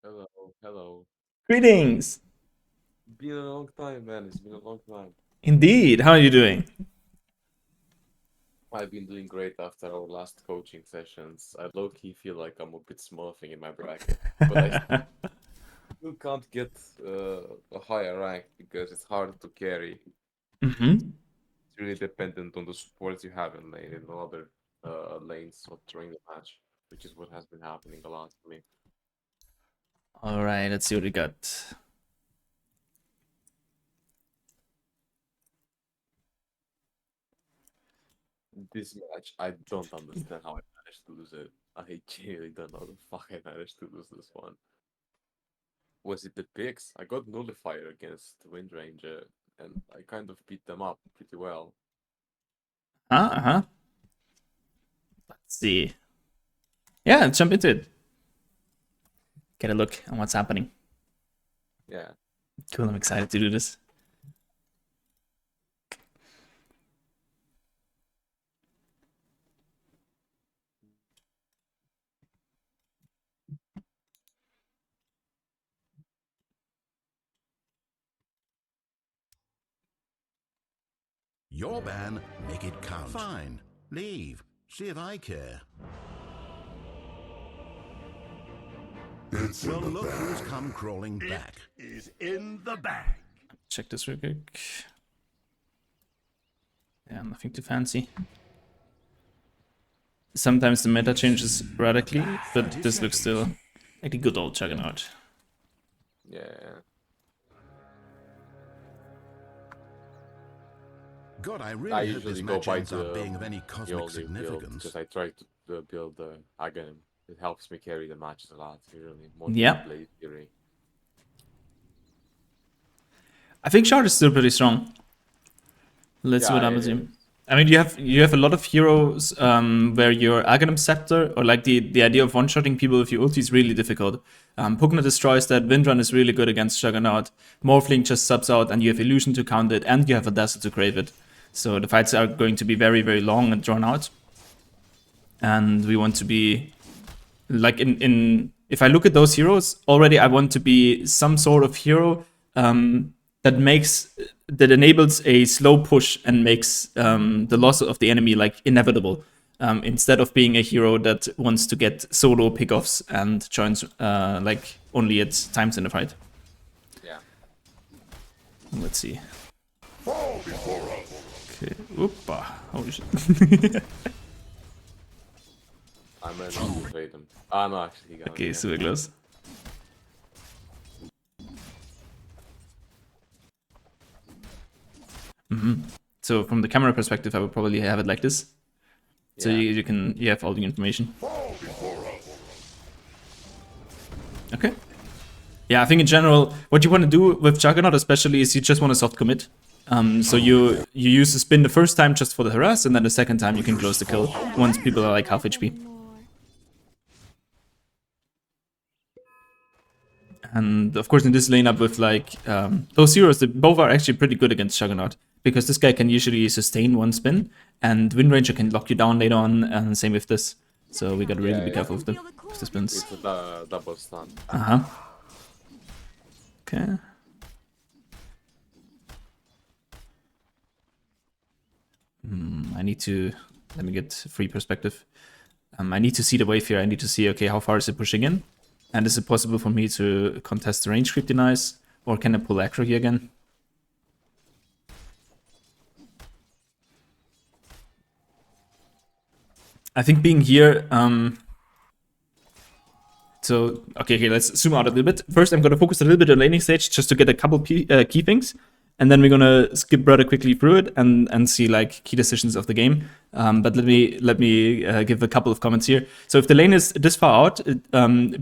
Hello, hello. Greetings. Been a long time, man. It's been a long time. Indeed. How are you doing? I've been doing great after our last coaching sessions. I low-key feel like I'm a bit smurfing in my bracket, but I still can't get a higher rank because it's hard to carry. hmm It's really dependent on the supports you have in lane and other lanes during the match, which is what has been happening a lot for me. All right, let's see what we got. This match, I don't understand how I managed to lose it. I genuinely don't know the fuck I managed to lose this one. Was it the picks? I got nullifier against Wind Ranger, and I kind of beat them up pretty well. Uh-huh. Let's see. Yeah, let's jump into it. Get a look on what's happening. Yeah. Cool, I'm excited to do this. Your ban, make it count. Fine. Leave. See if I care. Well, look who's come crawling back. Is in the bag. Check this real quick. Yeah, nothing too fancy. Sometimes the meta changes radically, but this looks still like a good old Juggernaut. Yeah. God, I I really hope this usually go match by ends up being of any the cosmic old build significance. because I try to build the Aghanim. It helps me carry the matches a lot, usually. More Yeah. Blade Fury. I think Shard is still pretty strong. Let's see what happens here. I mean, you have a lot of heroes where your Aghanim Scepter or like the idea of one-shotting people with your ulti is really difficult. Pugna destroys that. Windrun is really good against Juggernaut. Morphling just subs out, and you have Illusion to counter it, and you have a Dazzle to crave it. So the fights are going to be very, very long and drawn out. And we want to be like in if I look at those heroes already, I want to be some sort of hero that enables a slow push and makes the loss of the enemy like inevitable. Instead of being a hero that wants to get solo pickoffs and joins like only at times in the fight. Yeah. Let's see. Fall before us. Okay. Oopa. Holy shit. I'm ready to invade them. Ah, no, actually, he got Okay, me. super close. So from the camera perspective, I would probably have it like this. So Yeah. you have all the information. Fall before us. Okay. Yeah, I think in general, what you want to do with Juggernaut especially is you just want to soft commit. So you use the spin the first time just for the harass, and then the second time you can close the kill once people are like half HP. And of course in this lineup with like those heroes, both are actually pretty good against Juggernaut. Because this guy can usually sustain one spin, and Wind Ranger can lock you down later on, and same with this. So we gotta really be careful with the spins. It's a double stun. Uh-huh. Okay. I need to... Let me get free perspective. I need to see the wave here. I need to see, okay, how far is it pushing in? And is it possible for me to contest the range creep denies? Or can I pull aggro here again? I think being here... So, okay, let's zoom out a little bit. First, I'm going to focus a little bit on laning stage just to get a couple key things. And then we're going to skip rather quickly through it and see like key decisions of the game. But let me give a couple of comments here. So if the lane is this far out,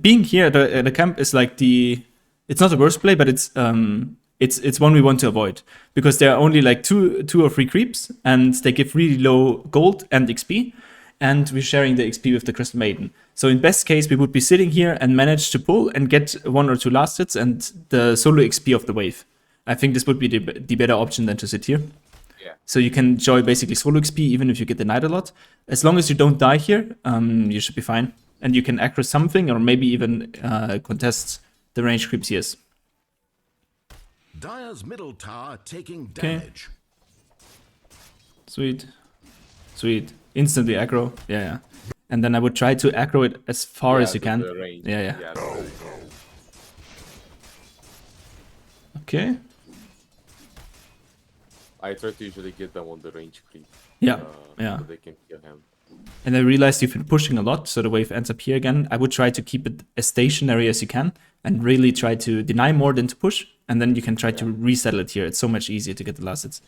being here, the camp is like it's not the worst play, but it's one we want to avoid because there are only like two or three creeps and they give really low gold and XP. And we're sharing the XP with the Crystal Maiden. So in best case, we would be sitting here and manage to pull and get one or two last hits and the solo XP of the wave. I think this would be the better option than to sit here. Yeah. So you can enjoy basically solo XP even if you get denied a lot. As long as you don't die here, you should be fine. And you can aggro something or maybe even contest the range creeps, yes. Dire's middle tower taking Okay. damage. Sweet. Sweet. Instantly aggro. Yeah, yeah. And then I would try to aggro it as far as you to can. the range. Yeah, yeah. to the range. Okay. I try to usually get them on the range creep. Yeah, yeah. So they can kill him. And I realized you've been pushing a lot, so the wave ends up here again. I would try to keep it as stationary as you can and really try to deny more than to push. And then you can try to resettle it here. It's so much easier to get the last hits.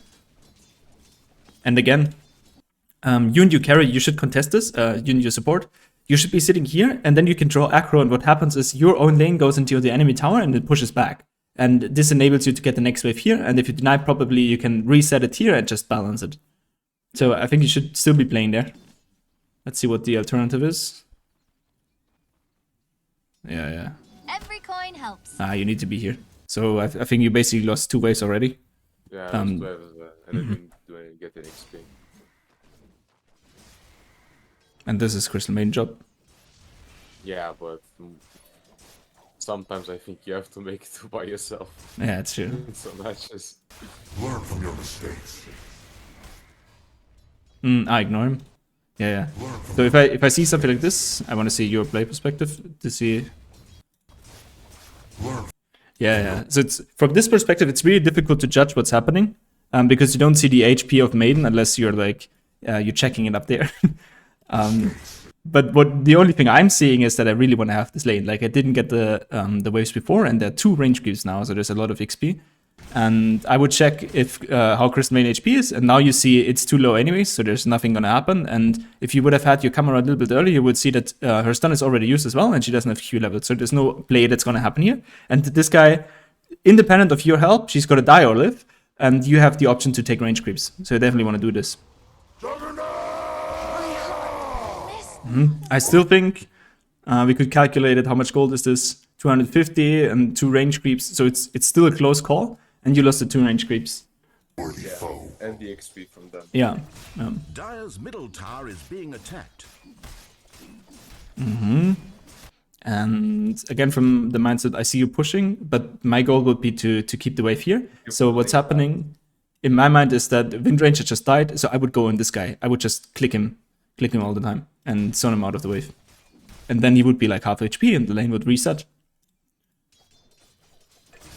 And again, you and your carry, you should contest this, you and your support. You should be sitting here, and then you can draw aggro, and what happens is your own lane goes into the enemy tower, and it pushes back. And this enables you to get the next wave here, and if you deny properly, you can reset it here and just balance it. So I think you should still be playing there. Let's see what the alternative is. Yeah, yeah. Every coin helps. You need to be here. So I think you basically lost 2 waves already. Yeah, Um, and I didn't get any XP. And this is Crystal Maiden job. Yeah, but sometimes I think you have to make it by yourself Yeah, it's true. in some matches. Learn from your mistakes. I ignore him. Yeah, yeah. Learn from So if I see something like this, I want to see your play perspective to see. learn. Yeah, yeah. So it's from this perspective, it's really difficult to judge what's happening, because you don't see the HP of Maiden unless you're like you're checking it up there. But what the only thing I'm seeing is that I really want to have this lane. Like I didn't get the waves before, and there are 2 range creeps now, so there's a lot of XP. And I would check if how Crystal Maiden HP is, and now you see it's too low anyway, so there's nothing gonna happen. And if you would have had your camera a little bit earlier, you would see that her stun is already used as well, and she doesn't have Q level, so there's no play that's gonna happen here. And this guy, independent of your help, she's gonna die or live, and you have the option to take range creeps. So you definitely want to do this. I still think we could calculate it. How much gold is this? 250 and 2 range creeps. So it's still a close call, and you lost the 2 range creeps. Worthy foe. And the XP from them. Yeah. Dire's middle tower is being attacked. And again, from the mindset, I see you pushing, but my goal would be to keep the wave here. So what's happening in my mind is that Wind Ranger just died, so I would go on this guy. I would just click him all the time and zone him out of the wave. And then he would be like half HP and the lane would reset.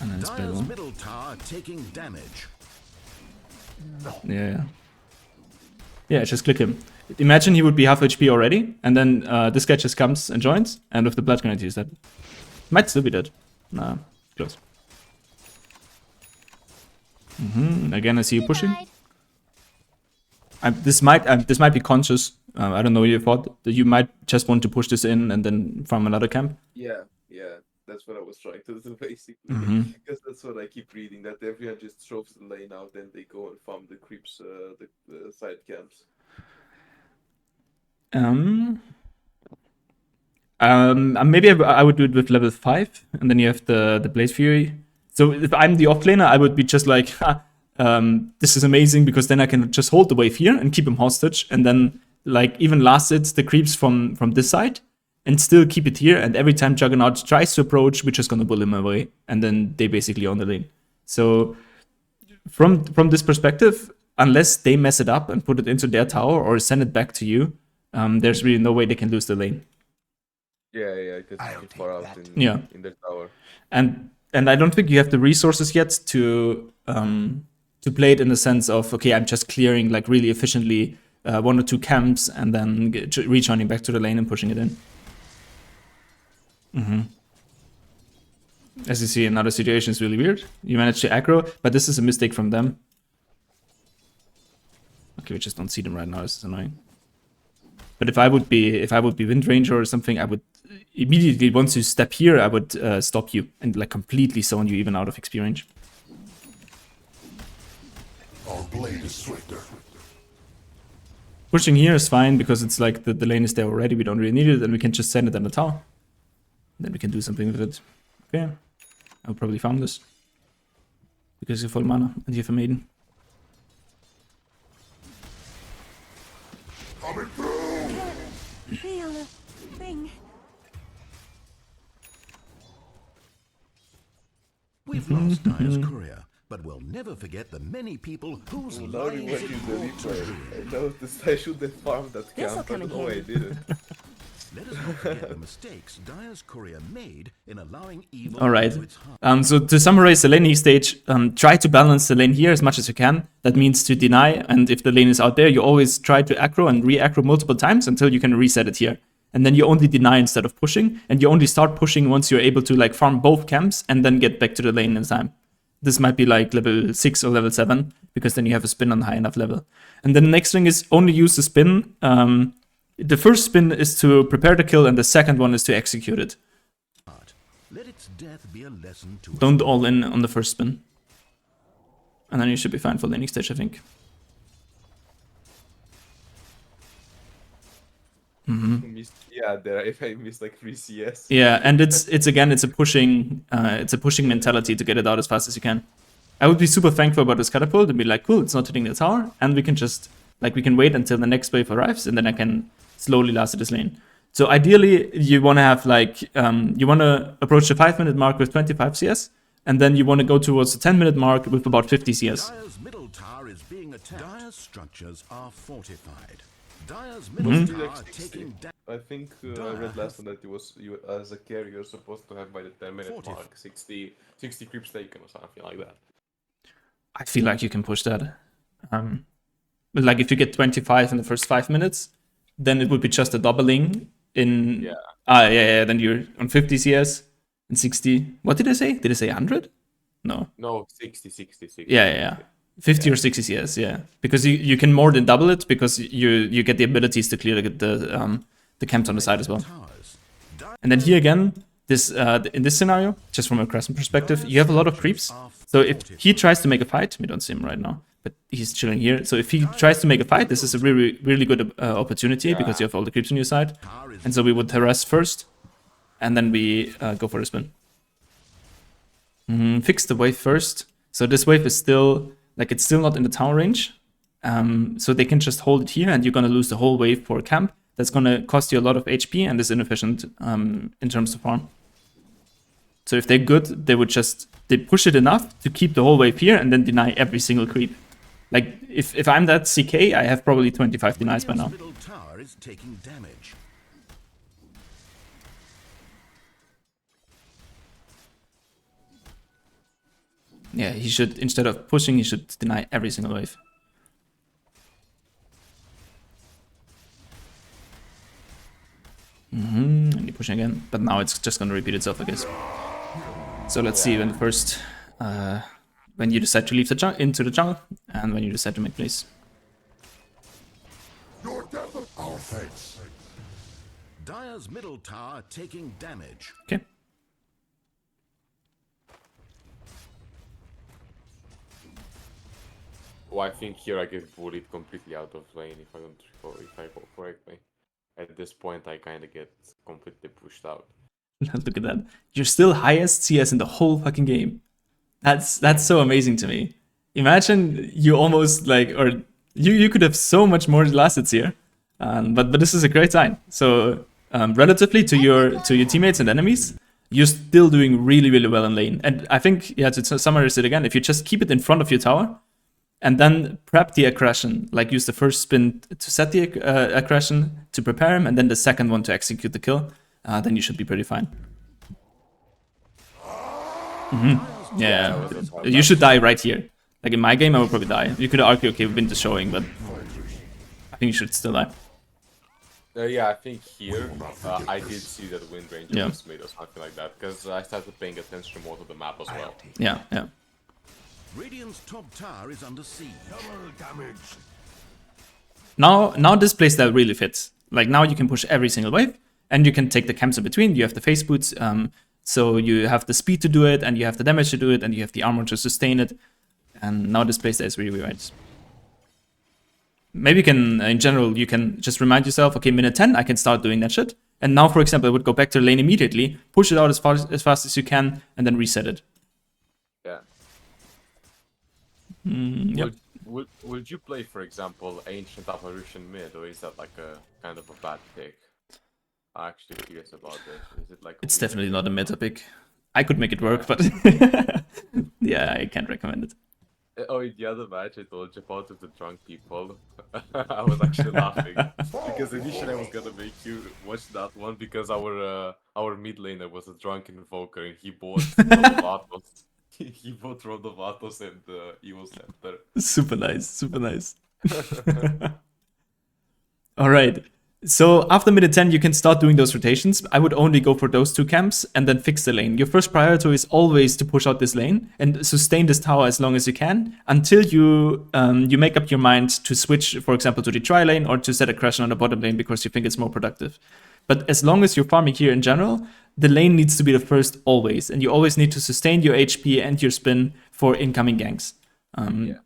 And then it's Dire's better. middle tower taking damage. Yeah. Yeah, just click him. Imagine he would be half HP already, and then this guy just comes and joins, and with the blood grenade he's dead. Might still be dead. Nah, close. Again, I see you pushing. This might be conscious. I don't know your thought that you might just want to push this in and then from another camp. Yeah, that's what I was trying to do basically. Because that's what I keep reading, that everyone just throws the lane out, then they go and farm the creeps, the side camps. Maybe I would do it with level 5, and then you have the Blaze Fury. So if I'm the offlaner, I would be just like, this is amazing, because then I can just hold the wave here and keep him hostage, and then like even last hit the creeps from this side, and still keep it here. And every time Juggernaut tries to approach, we're just gonna pull him away, and then they basically own the lane. So from this perspective, unless they mess it up and put it into their tower or send it back to you, there's really no way they can lose the lane. Yeah, because I'll it's far take out that. in their tower. And I don't think you have the resources yet to play it in the sense of, okay, I'm just clearing like really efficiently 1 or 2 camps and then rejoining back to the lane and pushing it in. As you see, another situation is really weird. You managed to aggro, but this is a mistake from them. Okay, we just don't see them right now. This is annoying. But if I would be Wind Ranger or something, I would immediately, once you step here, I would stop you and like completely zone you even out of XP range. Our blade is swifter. Pushing here is fine because it's like the lane is there already. We don't really need it, and we can just send it in the tower. Then we can do something with it. Okay, I'll probably farm this because you have full mana and you have a maiden. Coming through. Feel a thing. We've lost Dire's courier, but we'll never forget the many people whose Lordy, lives what it you brought to deliver? ruin. I noticed I should have farmed that This'll camp, come but in no, I handy. didn't. Let us not forget the mistakes Dire's courier made in allowing evil All right. into its heart. So to summarize the laning stage, try to balance the lane here as much as you can. That means to deny, and if the lane is out there, you always try to aggro and re-aggro multiple times until you can reset it here. And then you only deny instead of pushing, and you only start pushing once you're able to like farm both camps and then get back to the lane in time. This might be like level 6 or level 7, because then you have a spin on high enough level. And then the next thing is only use the spin. The first spin is to prepare the kill, and the second one is to execute it. Let its death be a lesson to Don't all in on the first spin. And then you should be fine for laning stage, I think. Yeah, there I missed like 3 CS. Yeah, and it's a pushing mentality to get it out as fast as you can. I would be super thankful about this catapult and be like, cool, it's not hitting the tower, and we can just we can wait until the next wave arrives, and then I can slowly last this lane. So ideally, you want to have you want to approach the 5-minute mark with 25 CS, and then you want to go towards the 10-minute mark with about 50 CS. Dire's middle tower is being attacked. Dire's structures are fortified. Dire's middle tower taking damage. I think I read last time that you as a carry you're supposed to have by the 10-minute mark 60 creeps taken or something like that. I feel like you can push that. Like if you get 25 in the first 5 minutes, then it would be just a doubling in. Yeah. Then you're on 50 CS and 60. What did I say? Did I say 100? No. No, 60. Yeah. 50 or 60 CS, yeah. Because you can more than double it, because you get the abilities to clear the camps on the side as well. And then here again, in this scenario, just from a Crescent perspective, you have a lot of creeps. So if he tries to make a fight, we don't see him right now, but he's chilling here. So if he tries to make a fight, this is a really, really good opportunity, because you have all the creeps on your side. And so we would harass first, and then we go for a spin. Fix the wave first. So this wave is still, it's still not in the tower range. So they can just hold it here, and you're going to lose the whole wave for a camp. That's going to cost you a lot of HP and is inefficient in terms of farm. So if they're good, they push it enough to keep the whole wave here and then deny every single creep. Like, if I'm that CK, I have probably 25 denies by now. Middle tower is taking damage. Yeah, he should, instead of pushing, he should deny every single wave. And you're pushing again, but now it's just gonna repeat itself, I guess. So let's see when when you decide to leave into the jungle, and when you decide to make plays. Your death, our thanks. Dire's middle tower taking damage. Okay. Oh, I think here I get bullied completely out of lane if I don't recall, if I recall correctly. At this point, I kind of get completely pushed out. Look at that. You're still highest CS in the whole fucking game. That's so amazing to me. Imagine you almost you could have so much more lasted here. But this is a great sign. So relatively to your teammates and enemies, you're still doing really, really well in lane. And I think, to summarize it again, if you just keep it in front of your tower and then prep the aggression, like use the first spin to set the aggression to prepare him, and then the second one to execute the kill, then you should be pretty fine. Yeah, you should die right here. Like in my game, I would probably die. You could argue, okay, we've been just showing, but I think you should still die. Yeah, I think here I did see that wind ranger was made or something like that, because I started paying attention more to the map as well. Yeah. Radiant's top tower is under siege. Now this playstyle really fits. Like now you can push every single wave, and you can take the camps in between. You have the face boots, so you have the speed to do it, and you have the damage to do it, and you have the armor to sustain it. And now this playstyle is really right. Maybe you can, in general, you can just remind yourself, okay, minute 10, I can start doing that shit. And now, for example, I would go back to the lane immediately, push it out as fast as you can, and then reset it. Yeah. Yep. Would you play, for example, Ancient Apparition mid, or is that like a kind of a bad pick? I'm actually curious about this. Is it like It's definitely not a meta pick. I could make it work, but yeah, I can't recommend it. Oh, in the other match I told you about with the drunk people. I was actually laughing because initially I was gonna make you watch that one because our mid laner was a drunken invoker and he bought Rodovatos. He bought Rodovatos and Evil Scepter. Super nice, super nice. All right. So after minute 10, you can start doing those rotations. I would only go for those two camps and then fix the lane. Your first priority is always to push out this lane and sustain this tower as long as you can until you you make up your mind to switch, for example, to the tri lane or to set a Crasher on the bottom lane because you think it's more productive. But as long as you're farming here in general, the lane needs to be the first always. And you always need to sustain your HP and your spin for incoming ganks. Yeah.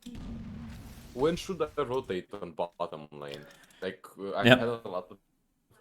When should I rotate on bottom lane? Like, I Yep. had a lot of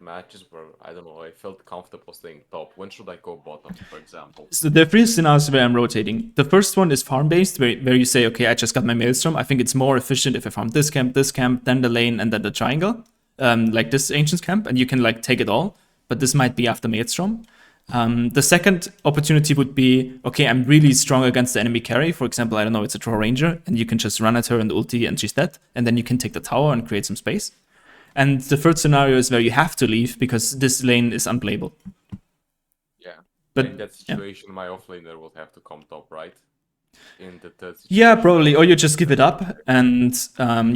matches where, I don't know, I felt comfortable staying top. When should I go bottom, for example? So there are three scenarios where I'm rotating. The first one is farm-based, where you say, okay, I just got my Maelstrom. I think it's more efficient if I farm this camp, then the lane, and then the triangle. Like this Ancients camp, and you can like take it all. But this might be after Maelstrom. The second opportunity would be, okay, I'm really strong against the enemy carry. For example, I don't know, it's a Troll Ranger, and you can just run at her and ulti, and she's dead. And then you can take the tower and create some space. And the third scenario is where you have to leave because this lane is unplayable. Yeah. But in that situation, my offlaner will have to come top, right? In the third situation. yeah, probably. Or you just give it up and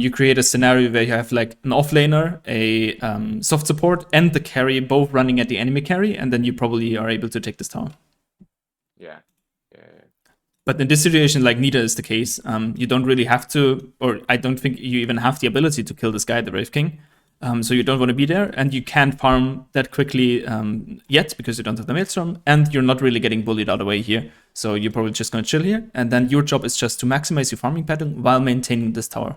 you create a scenario where you have like an offlaner, a soft support, and the carry both running at the enemy carry, and then you probably are able to take this tower. Yeah. But in this situation, like neither is the case. You don't really have to, or I don't think you even have the ability to kill this guy, the Wraith King. So you don't want to be there, and you can't farm that quickly yet because you don't have the Maelstrom, and you're not really getting bullied out of the way here. So you're probably just going to chill here, and then your job is just to maximize your farming pattern while maintaining this tower.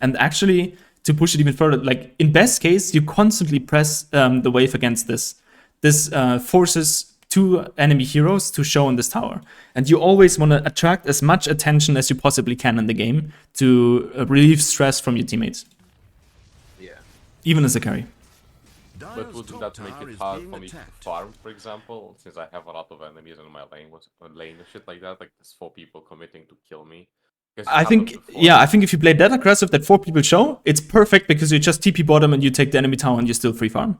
And actually, to push it even further, like in best case, you constantly press the wave against this. This forces two enemy heroes to show in this tower. And you always want to attract as much attention as you possibly can in the game to relieve stress from your teammates. Yeah. Even as a carry. But wouldn't that make it hard for me to farm, for example, since I have a lot of enemies in my lane and shit like that, like there's 4 people committing to kill me? I think if you play that aggressive that 4 people show, it's perfect because you just TP bottom and you take the enemy tower and you still free farm.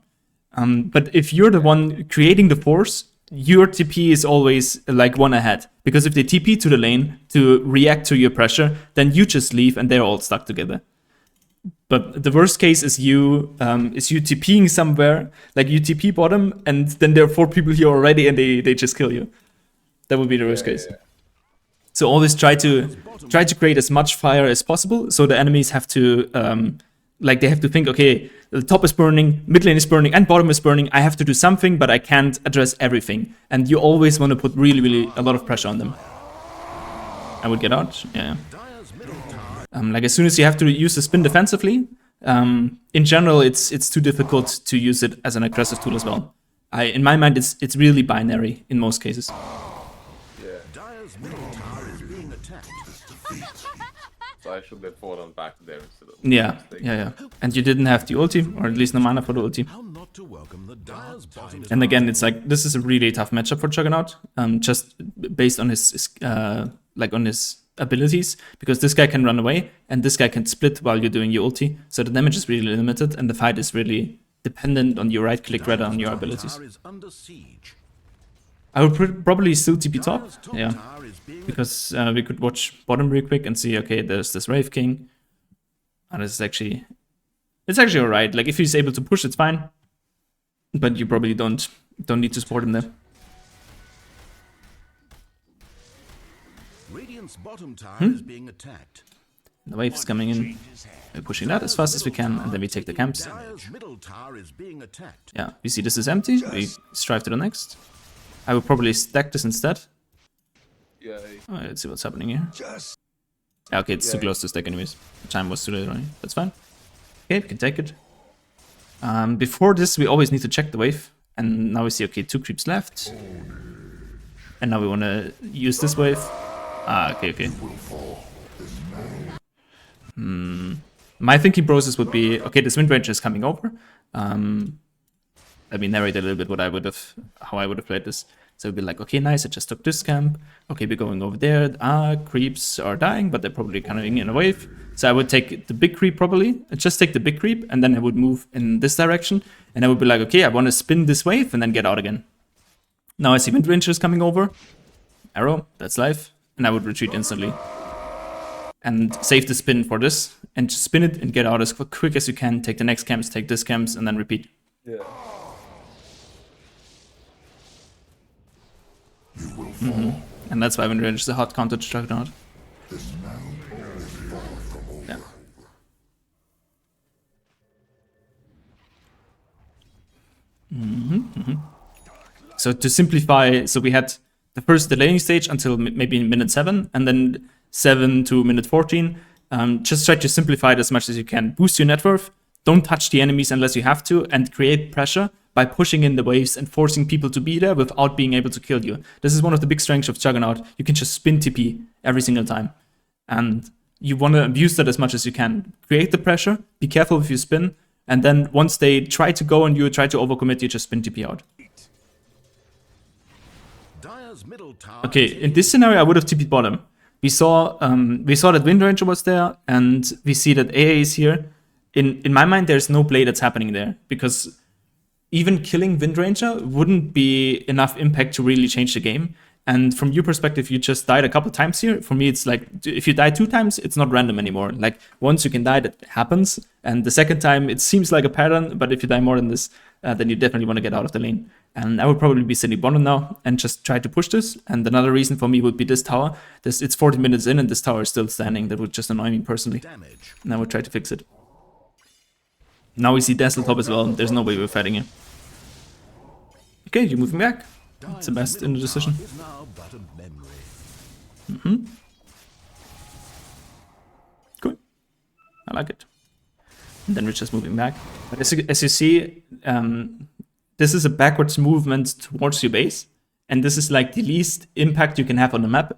But if you're the one creating the force, your TP is always like one ahead. Because if they TP to the lane to react to your pressure, then you just leave and they're all stuck together. But the worst case is you TPing somewhere, like you TP bottom, and then there are 4 people here already and they just kill you. That would be the worst case. So always try to create as much fire as possible, so the enemies have to they have to think, okay, the top is burning, mid lane is burning, and bottom is burning. I have to do something, but I can't address everything. And you always want to put really, really a lot of pressure on them. I would get out, yeah. Like as soon as you have to use the spin defensively, in general, it's too difficult to use it as an aggressive tool as well. In my mind, it's really binary in most cases. So I should let Fallen back there instead of... Yeah. And you didn't have the ulti, or at least no mana for the ulti. And again, it's like, this is a really tough matchup for Juggernaut, just based on his abilities, because this guy can run away, and this guy can split while you're doing your ulti, so the damage is really limited, and the fight is really dependent on your right-click rather on your abilities. I would probably still TP top, yeah, because we could watch bottom real quick and see, okay, there's this Wraith King, and it's actually alright. Like if he's able to push, it's fine, but you probably don't need to support him there. Radiant's bottom tower is being attacked. The wave is coming in. We're pushing that as fast as we can, and then we take the camps. Middle tower is being attacked. Yeah, we see this is empty. We strive to the next. I would probably stack this instead. Yeah. Oh, let's see what's happening here. Yeah, okay, it's too close to stack anyways. The time was too late already. That's fine. Okay, we can take it. Before this, we always need to check the wave. And now we see, okay, 2 creeps left. And now we want to use this wave. Okay. My thinking process would be, okay, this Wind Ranger is coming over. Let me narrate a little bit how I would have played this. So it'd be like, okay, nice, I just took this camp. Okay, we're going over there. Creeps are dying, but they're probably coming in a wave. So I would take the big creep probably, just take the big creep, and then I would move in this direction. And I would be like, okay, I want to spin this wave and then get out again. Now I see Wind Rangers coming over. Arrow, that's life. And I would retreat instantly. And save the spin for this. And just spin it and get out as quick as you can. Take the next camps, take this camps, and then repeat. Yeah. And that's why Wind Rangers is a hard counter to Juggernaut. Yeah. So to simplify, so we had the first delaying stage until maybe minute 7, and then 7 to minute 14. Just try to simplify it as much as you can. Boost your net worth, don't touch the enemies unless you have to, and create pressure by pushing in the waves and forcing people to be there without being able to kill you. This is one of the big strengths of Juggernaut. You can just spin TP every single time. And you want to abuse that as much as you can. Create the pressure, be careful if you spin, and then once they try to go and you try to overcommit, you just spin TP out. Okay, in this scenario, I would have TP'd bottom. We saw that Wind Ranger was there, and we see that AA is here. In my mind, there's no play that's happening there, because even killing Wind Ranger wouldn't be enough impact to really change the game. And from your perspective, you just died a couple times here. For me, it's like, if you die 2 times, it's not random anymore. Like, once you can die, that happens. And the second time, it seems like a pattern, but if you die more than this, then you definitely want to get out of the lane. And I would probably be sitting bottom now and just try to push this. And another reason for me would be this tower. It's 40 minutes in and this tower is still standing. That would just annoy me personally. And I would try to fix it. Now we see Dazzle top as well. There's no way we're fighting here. Okay, you're moving back. It's the best in the decision. Cool. I like it. And then we're just moving back. But as you see, this is a backwards movement towards your base. And this is like the least impact you can have on the map.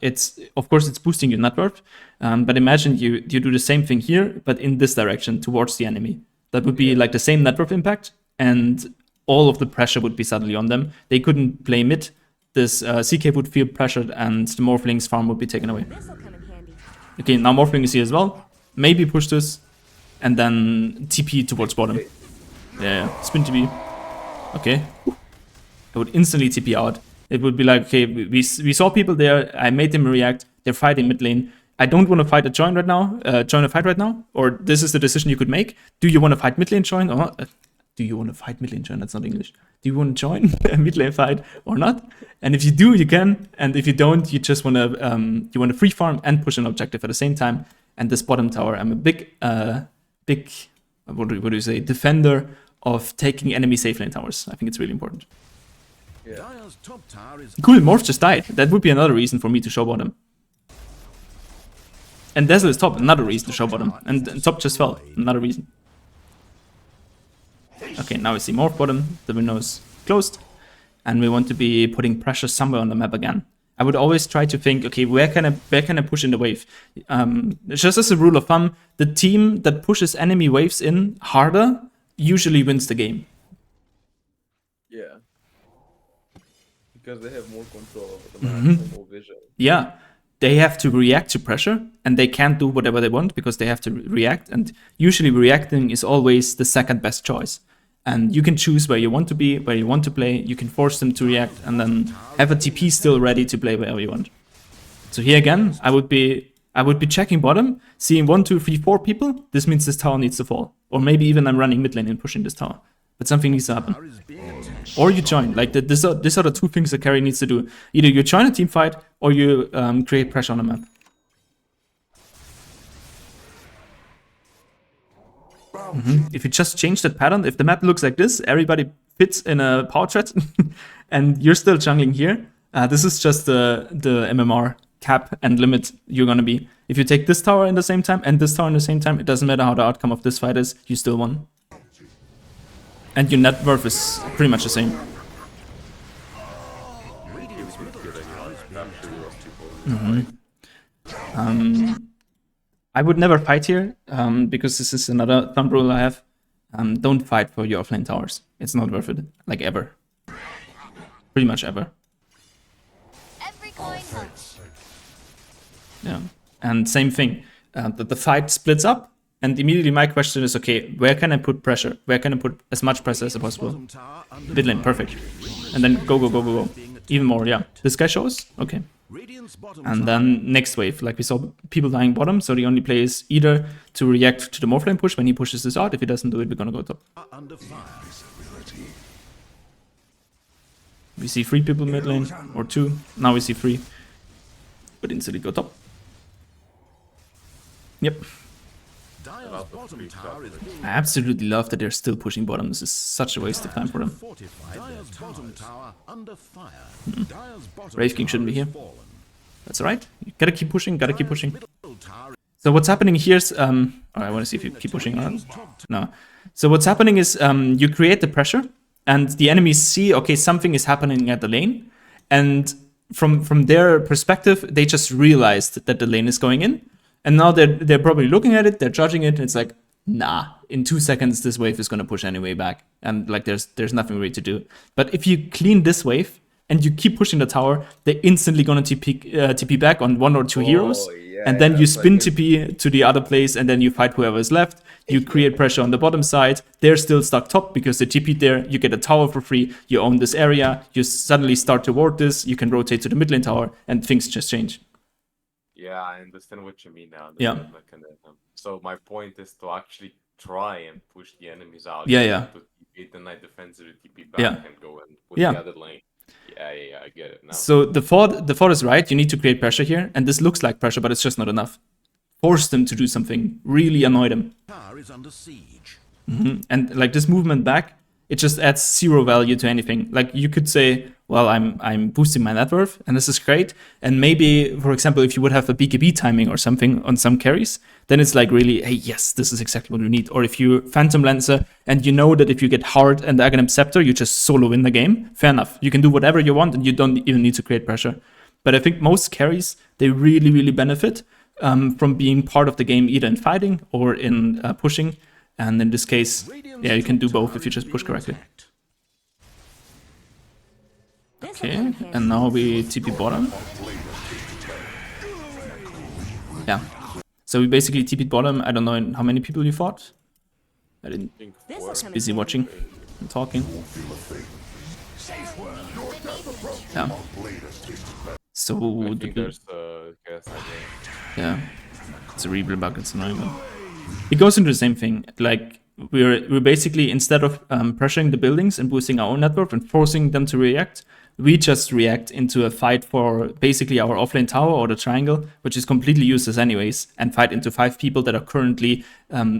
Of course, it's boosting your net worth. But imagine you do the same thing here, but in this direction, towards the enemy. That would be like the same net worth impact. And all of the pressure would be suddenly on them. They couldn't play mid. This CK would feel pressured and the Morphling's farm would be taken away. Okay, now Morphling is here as well. Maybe push this and then TP towards bottom. Yeah, spin TP. Okay. I would instantly TP out. It would be like, okay, we saw people there. I made them react. They're fighting mid lane. I don't want to fight a join right now. Join a fight right now. Or this is the decision you could make. Do you want to fight mid lane join or not? Do you want to fight mid lane join? That's not English. Do you want to join a mid lane fight or not? And if you do, you can. And if you don't, you just want to free farm and push an objective at the same time. And this bottom tower, I'm a big what do you say, defender of taking enemy safe lane towers. I think it's really important. Yeah. Cool, Morph just died. That would be another reason for me to show bottom. And Dazzle is top, another reason to show bottom. And top just fell, another reason. Okay, now we see Morph bottom, the window is closed. And we want to be putting pressure somewhere on the map again. I would always try to think, okay, where can I push in the wave? Just as a rule of thumb, the team that pushes enemy waves in harder usually wins the game. Yeah. Because they have more control over the map and more vision. Yeah, they have to react to pressure, and they can't do whatever they want because they have to react. And usually reacting is always the second best choice. And you can choose where you want to be, where you want to play. You can force them to react and then have a TP still ready to play wherever you want. So here again, I would be checking bottom, seeing 1, 2, 3, 4 people. This means this tower needs to fall. Or maybe even I'm running mid lane and pushing this tower. But something needs to happen. Or you join. Like these are the 2 things the carry needs to do. Either you join a team fight or you create pressure on the map. If you just change that pattern, if the map looks like this, everybody fits in a power threat, and you're still jungling here, this is just the MMR cap and limit you're gonna be. If you take this tower in the same time and this tower in the same time, it doesn't matter how the outcome of this fight is, you still won. And your net worth is pretty much the same. I would never fight here, because this is another thumb rule I have. Don't fight for your offlane towers. It's not worth it. Like, ever. Pretty much ever. offense. Yeah, and same thing. The fight splits up, and immediately my question is, okay, where can I put pressure? Where can I put as much pressure as possible? Bottom tower under Mid lane, perfect. And then go. Even more, yeah. This guy shows, okay. Radiant's bottom And tower then next wave, like we saw people dying bottom, so the only play is either to react to the Morphlane push when he pushes this out. If he doesn't do it, we're gonna go top. under fire. We see 3 people mid lane, or 2. Now we see 3. But instantly go top. Yep. Dire's bottom tower is being I absolutely love that they're still pushing bottom. This is such a waste of time for them. fortified. Dire's bottom tower under fire. Dire's bottom Wraith King shouldn't be tower here. is fallen. That's alright. You gotta keep pushing, gotta keep pushing. Middle tower So what's happening here is, I want to see if you keep pushing or not. No. So what's happening is, you create the pressure, and the enemies see, okay, something is happening at the lane, and from their perspective, they just realized that the lane is going in, and now they're probably looking at it, they're judging it, and it's like, nah, in 2 seconds this wave is gonna push anyway back, and like there's nothing really to do. But if you clean this wave and you keep pushing the tower, they're instantly gonna TP back on 1 or 2 heroes. yeah, And then yeah, you that's spin like it. TP to the other place, and then you fight whoever is left. You create pressure on the bottom side. They're still stuck top because they TP'd there. You get a tower for free. You own this area. You suddenly start to ward this. You can rotate to the mid lane tower, and things just change. Yeah, I understand what you mean now. Yeah. Understand mechanism. So my point is to actually try and push the enemies out. Yeah, yeah. To TP, then I defensively TP back Yeah. and go and push Yeah. the other lane. Yeah, I get it now. So the thought is right. You need to create pressure here, and this looks like pressure, but it's just not enough. Force them to do something. Really annoy them. tower is under siege. And like this movement back, it just adds 0 value to anything. Like you could say, well, I'm boosting my net worth, and this is great. And maybe, for example, if you would have a BKB timing or something on some carries, then it's like really, hey, yes, this is exactly what we need. Or if you Phantom Lancer and you know that if you get hard and Aghanim Scepter, you just solo win the game, fair enough. You can do whatever you want and you don't even need to create pressure. But I think most carries, they really, really benefit from being part of the game, either in fighting or in pushing. And in this case, yeah, you can do both if you just push correctly. Okay, and now we TP bottom. Yeah. So we basically TP'd bottom. I don't know how many people you fought. I didn't. This'll come in Busy handy. watching and talking. Yeah. So I did think we- there's the guess I think. yeah, it's a rebuild bug. It's annoying. It goes into the same thing. Like we're basically, instead of pressuring the buildings and boosting our own network and forcing them to react, we just react into a fight for basically our offlane tower or the triangle, which is completely useless anyways, and fight into 5 people that are currently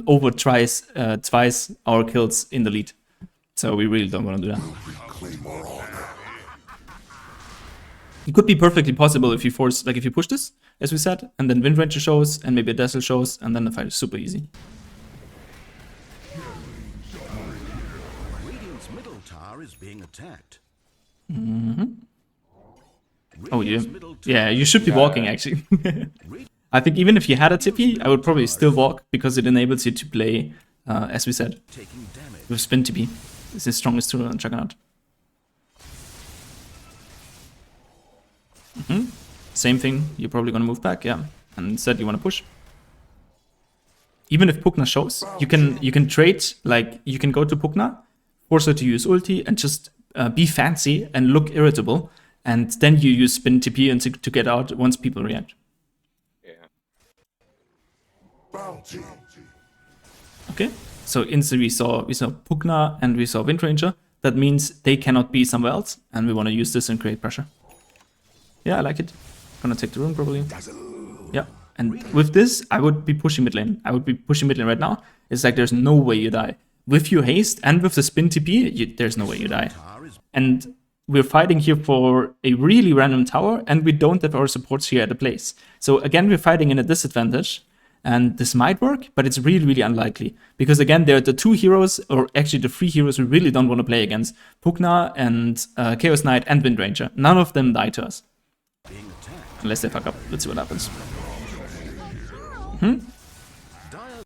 over twice our kills in the lead. So we really don't want to do that. It could be perfectly possible if you force, like if you push this, as we said, and then Wind Ranger shows, and maybe a Dazzle shows, and then the fight is super easy. Radiant's middle tower is being attacked. Oh, Radiant's yeah. middle tower Yeah, you should be walking, actually. I think even if you had a TP, I would probably still walk, because it enables you to play, as we said, taking damage. with Spin TP. It's the strongest tool on Juggernaut. Same thing, you're probably gonna move back, yeah. And instead you wanna push. Even if Pugna shows, you can trade, like, you can go to Pugna, force her to use ulti, and just be fancy and look irritable, and then you use Spin TP and to get out once people react. Yeah. Bounty. Okay, so instantly we saw Pugna and we saw Wind Ranger. That means they cannot be somewhere else, and we want to use this and create pressure. Yeah, I like it. Gonna take the rune probably. Yeah, and with this, I would be pushing mid lane. I would be pushing mid lane right now. It's like there's no way you die. With your haste and with the Spin TP, there's no way you die. Tower is And we're fighting here for a really random tower, and we don't have our supports here at the place. So again, we're fighting in a disadvantage, and this might work, but it's really, really unlikely. Because again, there are the 2 heroes, or actually the 3 heroes we really don't want to play against. Pugna and Chaos Knight and Wind Ranger. None of them die to us. being attacked. Unless they fuck up. Let's see what happens.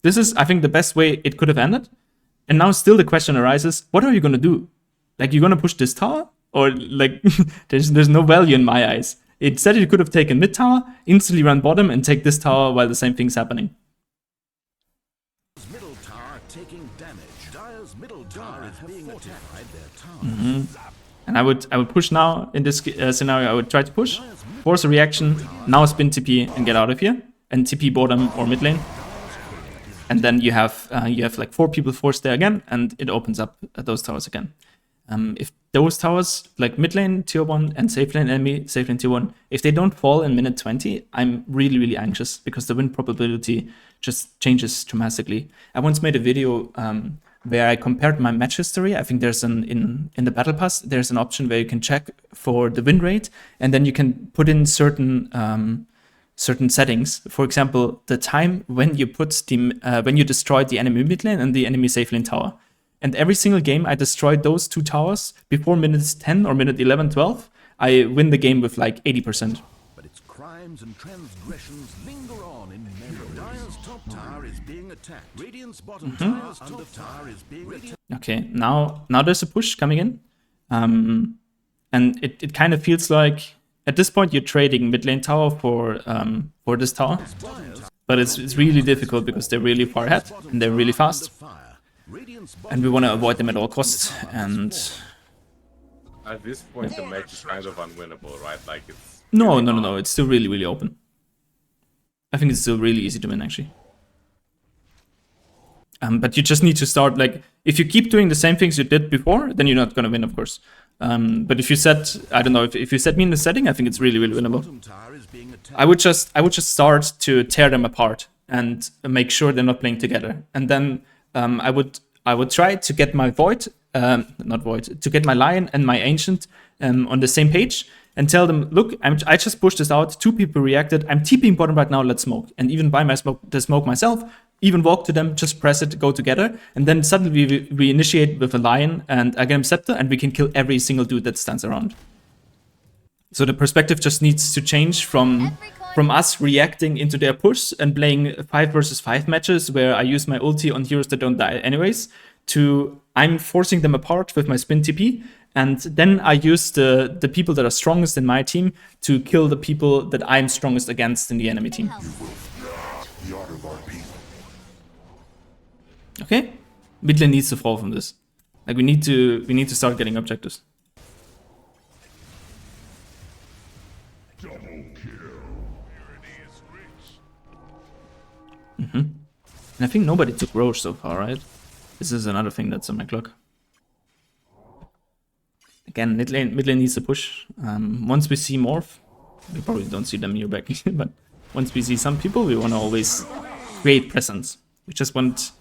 This is, I think, the best way it could have ended. And now still the question arises, what are you going to do? Like, you're going to push this tower? Or, like, there's no value in my eyes. It said it could have taken mid tower, instantly run bottom, and take this tower while the same thing's happening. Middle tower taking damage. Dire's middle tower is being attacked. Their tower. And I would push now in this scenario. I would try to push, force a reaction, now spin TP and get out of here, and TP bottom or mid lane. And then you have like 4 people forced there again, and it opens up those towers again. If those towers, like mid lane tier 1 and safe lane enemy, safe lane tier 1, if they don't fall in minute 20, I'm really, really anxious because the win probability just changes dramatically. I once made a video where I compared my match history. I think there's in the battle pass, there's an option where you can check for the win rate, and then you can put in certain settings. For example, the time when you when you destroyed the enemy mid lane and the enemy safe lane tower. And every single game I destroyed those 2 towers before minutes 10 or minute 11, 12, I win the game with like 80%. But its crimes and transgressions linger on in memory. Dire's top tower is being attacked. Radiant's bottom tower under tower is being attacked. Okay, now there's a push coming in. And it kind of feels like at this point you're trading mid lane tower for this tower. But it's really difficult because they're really far ahead and they're really fast. And we want to avoid them at all costs. And At this point, the match is kind of unwinnable, right? Like it's no, it's still really, really open. I think it's still really easy to win, actually. But you just need to start, like, if you keep doing the same things you did before, then you're not going to win, of course. But if you set, I don't know, if you set me in the setting, I think it's really, really winnable. I would just start to tear them apart and make sure they're not playing together. And then I would try to get my to get my Lion and my Ancient on the same page and tell them, look, I just pushed this out, 2 people reacted, I'm TPing bottom right now, let's smoke. And even buy the smoke myself, even walk to them, just press it, go together, and then suddenly we initiate with a Lion and Aghanim Scepter, and we can kill every single dude that stands around. So the perspective just needs to change from us reacting into their push and playing 5 versus 5 matches where I use my ulti on heroes that don't die anyways, to I'm forcing them apart with my spin TP, and then I use the people that are strongest in my team to kill the people that I'm strongest against in the enemy team. The art of our people. Okay, mid lane needs to fall from this. Like we need to start getting objectives. Double kill. And I think nobody took Roche so far, right? This is another thing that's on my clock. Again, mid lane needs to push. Once we see Morph, we probably don't see them here back, but once we see some people, we want to always create presence. We just want,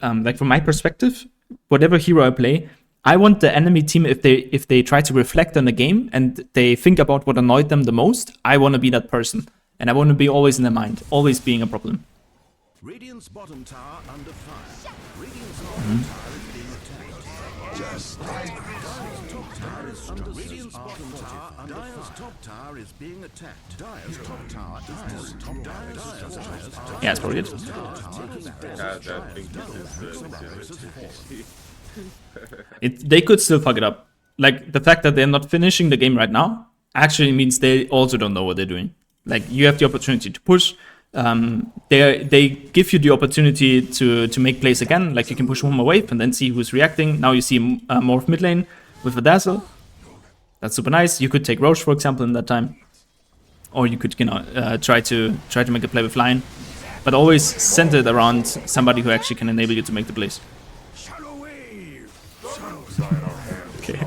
like from my perspective, whatever hero I play, I want the enemy team, if they try to reflect on the game and they think about what annoyed them the most, I want to be that person. And I want to be always in their mind, always being a problem. Radiant's bottom tower under fire. Radiant's bottom tower is being attacked. Just like Dire's top tower is under Radiant's bottom tower under Dire's top tower is being attacked. Dire's top tower is Dire's Yeah, it's probably good. God, I think this is They could still fuck it up. Like, the fact that they're not finishing the game right now actually means they also don't know what they're doing. Like, you have the opportunity to push. They give you the opportunity to make plays again. Like, you can push one more wave and then see who's reacting. Now you see Morph mid lane with a Dazzle. That's super nice. You could take Roche, for example, in that time. Or you could, try to make a play with Lion. But always centered around somebody who actually can enable you to make the plays. Okay.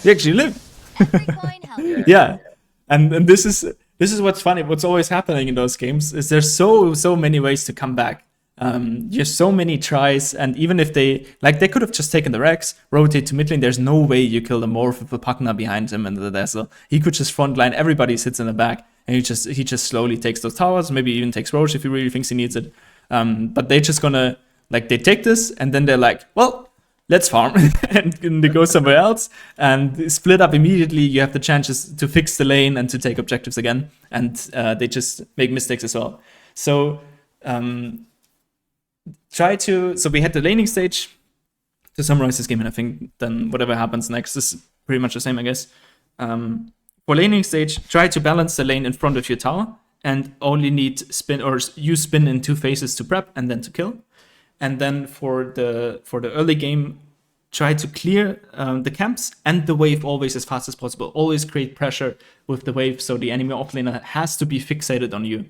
They actually live. Yeah, and this is what's funny. What's always happening in those games is there's so many ways to come back. There's so many tries, and even if they could have just taken the Rex, rotate to mid lane. There's no way you kill the Morph with a Pugna behind him and the Dazzle. He could just frontline. Everybody sits in the back, and he just slowly takes those towers. Maybe even takes Roche if he really thinks he needs it. But they're just gonna they take this, and then they're like, well, let's farm and they go somewhere else and split up immediately. You have the chances to fix the lane and to take objectives again, and they just make mistakes as well. So so we had the laning stage. to summarize this game, and I think then whatever happens next is pretty much the same, I guess. For laning stage, try to balance the lane in front of your tower, and only need spin or use spin in 2 phases to prep and then to kill. And then for the early game, try to clear the camps and the wave always as fast as possible. Always create pressure with the wave, so the enemy offlaner has to be fixated on you.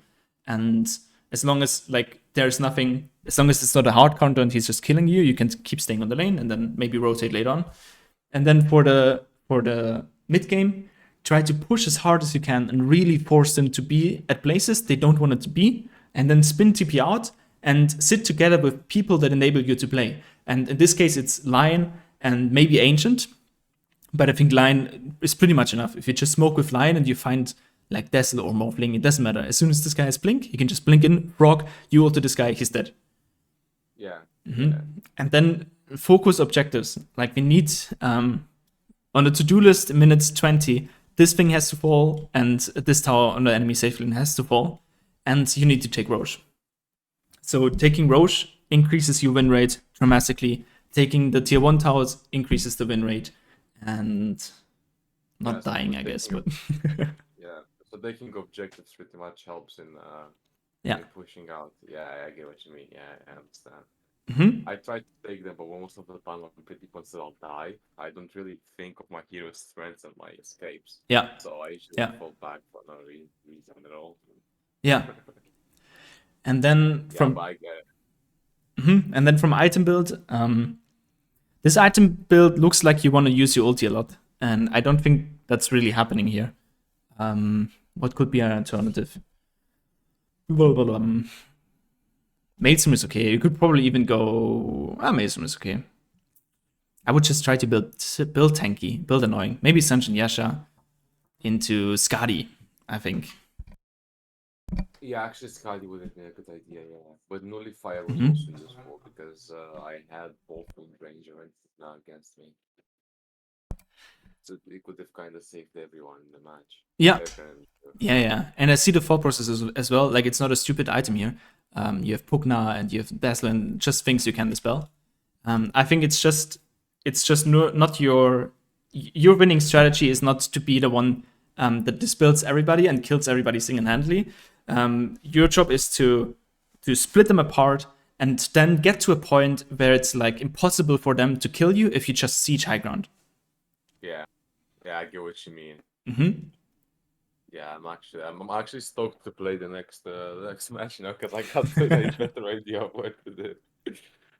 And as long as like there's nothing, as long as it's not a hard counter and he's just killing you, you can keep staying on the lane and then maybe rotate later on. And then for the mid game, try to push as hard as you can and really force them to be at places they don't want it to be, and then spin TP out and sit together with people that enable you to play. And in this case, it's Lion and maybe Ancient, but I think Lion is pretty much enough. If you just smoke with Lion and you find like Dazzle or Morphling, it doesn't matter. As soon as this guy has Blink, you can just blink in, Frog, you ulti this guy, he's dead. Yeah. And then focus objectives. Like we need, on the to-do list, minutes 20, this thing has to fall, and this tower on the enemy safe lane has to fall, and you need to take Roche. So taking Roche increases your win rate dramatically. Taking the tier 1 towers increases the win rate, and not so dying, I guess. But Yeah. So taking objectives pretty much helps in Yeah. in pushing out. Yeah, I get what you mean. Yeah, I understand. Mhm. I try to take them, but most of the time I'm pretty confident I'll die. I don't really think of my hero's strengths and my escapes. Yeah. So I usually Yeah. fall back for no reason at all. Yeah. And then Yeah, from but I get it. And then from item build, this item build looks like you want to use your ulti a lot, and I don't think that's really happening here. What could be an alternative? Maelstrom is okay. You could probably even go. Maelstrom is okay. I would just try to build tanky, build annoying. Maybe Sanjin Yasha into Skadi, I think. Yeah, actually, Skadi wouldn't be a good idea. Yeah, but Nullifier was Mhm. also useful because I had both Wind Ranger and now against me, so it could have kind of saved everyone in the match. Yeah. Everyone- Yeah. And I see the thought process as well. Like, it's not a stupid item here. You have Pugna and you have Dazzle and just things you can dispel. I think it's just not your winning strategy is not to be the one that dispels everybody and kills everybody single-handedly. Your job is to split them apart and then get to a point where it's like impossible for them to kill you if you just siege high ground. Yeah, I get what you mean. Mm-hmm. Yeah, I'm actually stoked to play the next match now because I got a better idea of what to do.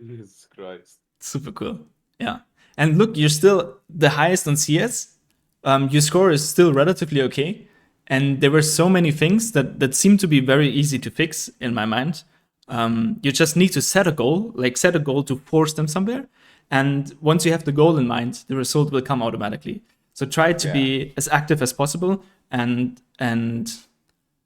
Jesus Christ. Super cool. Yeah. And look, you're still the highest on CS. Your score is still relatively okay. And there were so many things that seem to be very easy to fix in my mind. You just need to set a goal to force them somewhere. And once you have the goal in mind, the result will come automatically. So try to be as active as possible and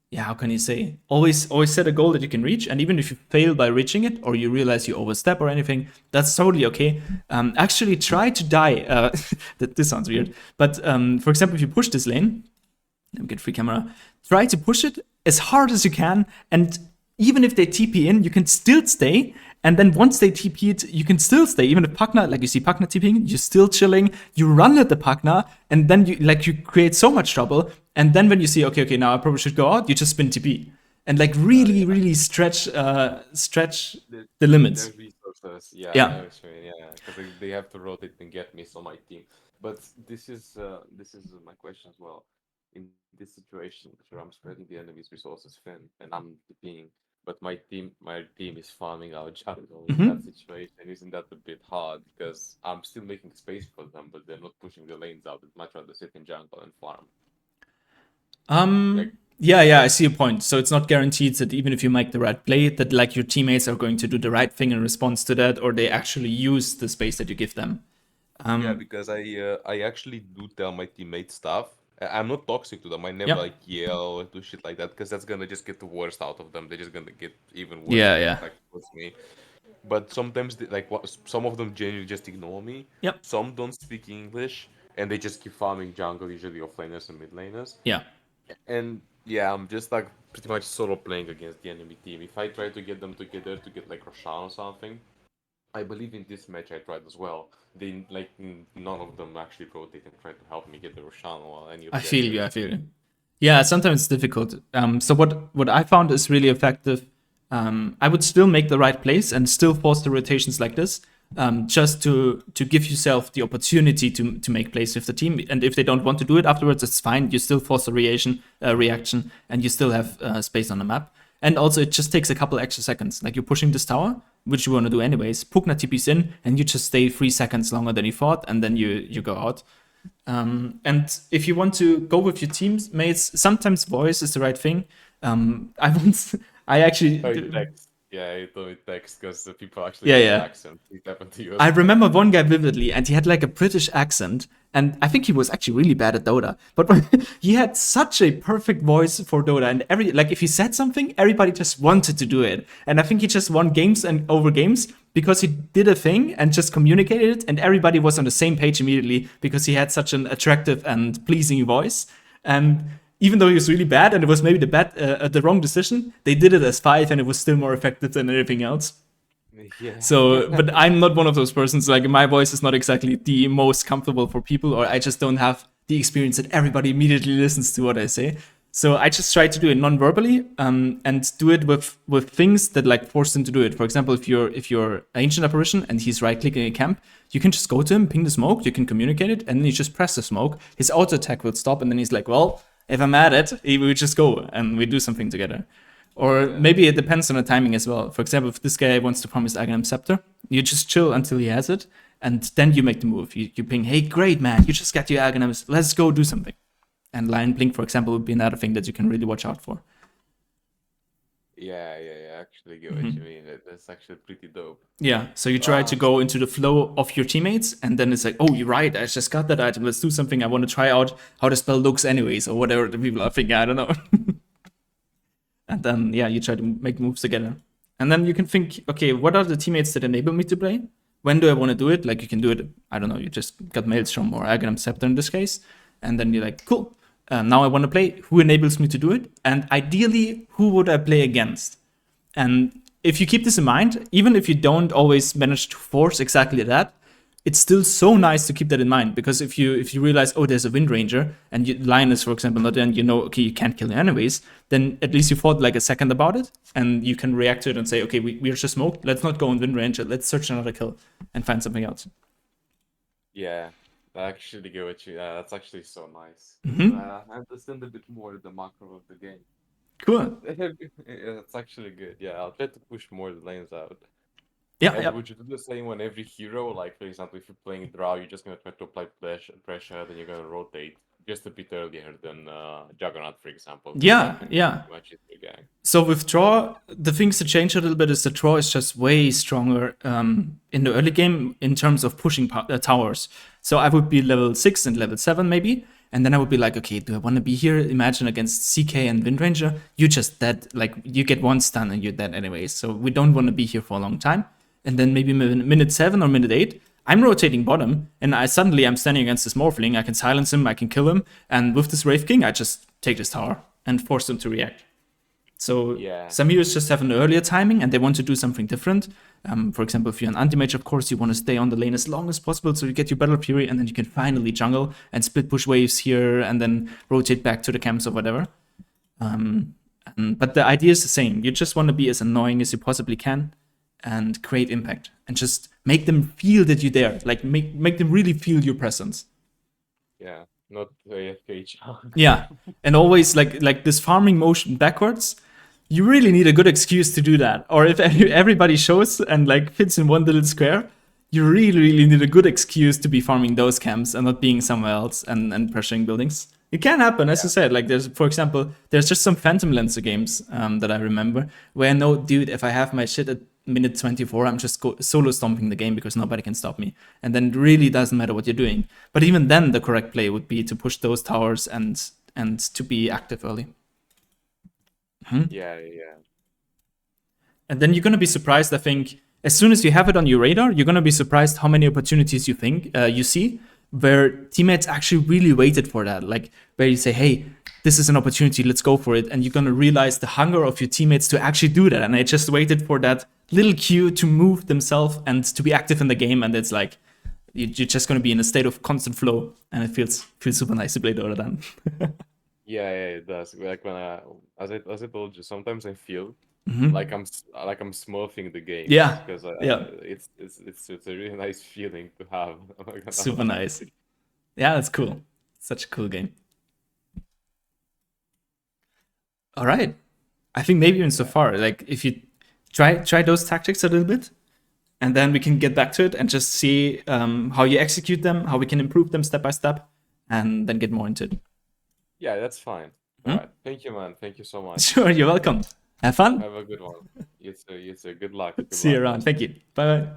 yeah, how can you say? Always set a goal that you can reach, and even if you fail by reaching it, or you realize you overstep or anything, that's totally okay. Actually, try to die. This sounds weird, but for example, if you push this lane, let me get free camera. Try to push it as hard as you can, and even if they TP in, you can still stay. And then once they TP it, you can still stay. Even if Pugna, like you see Pugna TPing, you're still chilling. You run at the Pugna, and then you create so much trouble. And then when you see, okay, now I probably should go out, you just spin TP. And like really stretch the limits. Their resources, yeah, Yeah. I know what you mean, yeah, because they have to rotate and get me on my team. But this is my question as well. In this situation where I'm spreading the enemy's resources thin and I'm being, but my team is farming our jungle in that situation. Isn't that a bit hard? Because I'm still making space for them, but they're not pushing the lanes out. I'd much rather sit in jungle and farm. Yeah, I see your point. So it's not guaranteed that even if you make the right play, that like your teammates are going to do the right thing in response to that, or they actually use the space that you give them. Yeah, because I actually do tell my teammates stuff. I'm not toxic to them. I never like yell or do shit like that because that's gonna just get the worst out of them. They're just gonna get even worse. Yeah. Like with me. But sometimes some of them genuinely just ignore me. Yep. Some don't speak English and they just keep farming jungle, usually offlaners and mid laners. Yeah. And yeah, I'm just like pretty much solo playing against the enemy team. If I try to get them together to get like Roshan or something, I believe in this match I tried as well. They like none of them actually rotate and try to help me get the Roshan while any of I the feel you. I others. feel you. Yeah, sometimes it's difficult. So what I found is really effective. I would still make the right plays and still force the rotations like this, just to give yourself the opportunity to make plays with the team. And if they don't want to do it afterwards, it's fine. You still force a reaction, and you still have space on the map. And also, it just takes a couple extra seconds. Like you're pushing this tower, which you want to do anyways. Pugna TP's in, and you just stay 3 seconds longer than you thought, and then you go out. And if you want to go with your teammates, sometimes voice is the right thing. I actually. Oh, you text. Yeah, you told me text because the people actually Yeah, have yeah. an accent. It happened to you. I remember one guy vividly, and he had like a British accent, and I think he was actually really bad at Dota. But he had such a perfect voice for Dota, and if he said something, everybody just wanted to do it. And I think he just won games and over games because he did a thing and just communicated it, and everybody was on the same page immediately because he had such an attractive and pleasing voice. And even though he was really bad, and it was maybe the wrong decision, they did it as 5, and it was still more effective than anything else. Yeah. So, but I'm not one of those persons. Like, my voice is not exactly the most comfortable for people, or I just don't have the experience that everybody immediately listens to what I say. So I just try to do it non-verbally, and do it with things that like force him to do it. For example, if you're Ancient Apparition and he's right-clicking a camp, you can just go to him, ping the smoke, you can communicate it, and then you just press the smoke. His auto attack will stop, and then he's like, well, if I'm at it, we would just go and we do something together. Or maybe it depends on the timing as well. For example, if this guy wants to farm his Aghanim Scepter, you just chill until he has it, and then you make the move. You ping, hey, great, man, you just got your Aghanims, let's go do something. And Lion Blink, for example, would be another thing that you can really watch out for. Yeah, I actually get what you mean. That's actually pretty dope. Yeah, so you try to go into the flow of your teammates, and then it's like, oh, you're right, I just got that item, let's do something. I want to try out how the spell looks anyways, or whatever the people are thinking, I don't know. And then, yeah, you try to make moves together. And then you can think, okay, what are the teammates that enable me to play? When do I want to do it? Like, you can do it, I don't know, you just got Maelstrom or Aghanim Scepter in this case. And then you're like, cool, now I want to play. Who enables me to do it? And ideally, who would I play against? And if you keep this in mind, even if you don't always manage to force exactly that, it's still so nice to keep that in mind, because if you realize, oh, there's a Wind Ranger, and Lion is, for example, not there, and you know, okay, you can't kill it anyways, then at least you thought like a second about it, and you can react to it and say, okay, we're just smoked, let's not go on Wind Ranger, let's search another kill and find something else. Yeah, I actually get what you. That's actually so nice. I understand a bit more the macro of the game. Cool. That's actually good. Yeah, I'll try to push more lanes out. Yeah, And yeah. would you do the same on every hero? Like, for example, if you're playing Drow, you're just gonna try to apply pressure, then you're gonna rotate just a bit earlier than Juggernaut, for example. Yeah, yeah. Much easier gang. So with Draw, the things that change a little bit is that Draw is just way stronger in the early game in terms of pushing towers. So I would be level 6 and level 7 maybe, and then I would be like, okay, do I want to be here? Imagine against CK and Wind Ranger, you just dead. Like, you get one stun and you're dead anyways. So we don't want to be here for a long time. And then maybe minute 7 or minute 8, I'm rotating bottom, and I'm standing against this Morphling. I can silence him, I can kill him, and with this Wraith King, I just take this tower and force them to react. So some heroes just have an earlier timing, and they want to do something different. For example, if you're an anti-mage, of course, you want to stay on the lane as long as possible, so you get your Battle Fury, and then you can finally jungle and split push waves here, and then rotate back to the camps or whatever. But the idea is the same. You just want to be as annoying as you possibly can, and create impact, and just make them feel that you're there. Like, make them really feel your presence. Yeah, not AFK child. Yeah, and always like this farming motion backwards. You really need a good excuse to do that. Or if everybody shows and like fits in one little square, you really need a good excuse to be farming those camps and not being somewhere else and pressuring buildings. It can happen, as you said. Like, for example, there's just some Phantom Lancer games that I remember where I know, dude, if I have my shit at minute 24, I'm just solo stomping the game because nobody can stop me. And then it really doesn't matter what you're doing. But even then, the correct play would be to push those towers and to be active early. Yeah. And then you're going to be surprised, I think, as soon as you have it on your radar, you're going to be surprised how many opportunities you see where teammates actually really waited for that. Like, where you say, hey, this is an opportunity, let's go for it. And you're going to realize the hunger of your teammates to actually do that. And they just waited for that little cue to move themselves and to be active in the game, and it's like you're just going to be in a state of constant flow, and it feels super nice to play Dota then. Yeah, it does. Like when as I told you, sometimes I feel like I'm smurfing the game. Mm-hmm. Yeah, because yeah. it's a really nice feeling to have. I'm not gonna Super lie. nice. Yeah, that's cool. Such a cool game. All right. I think maybe even so far, like if you try those tactics a little bit, and then we can get back to it and just see how you execute them, how we can improve them step by step, and then get more into it. Yeah, that's fine. All right. Thank you, man. Thank you so much. Sure, you're welcome. Have fun. Have a good one. You too. You too. Good luck. Good See you luck, around. man. Thank you. Bye bye.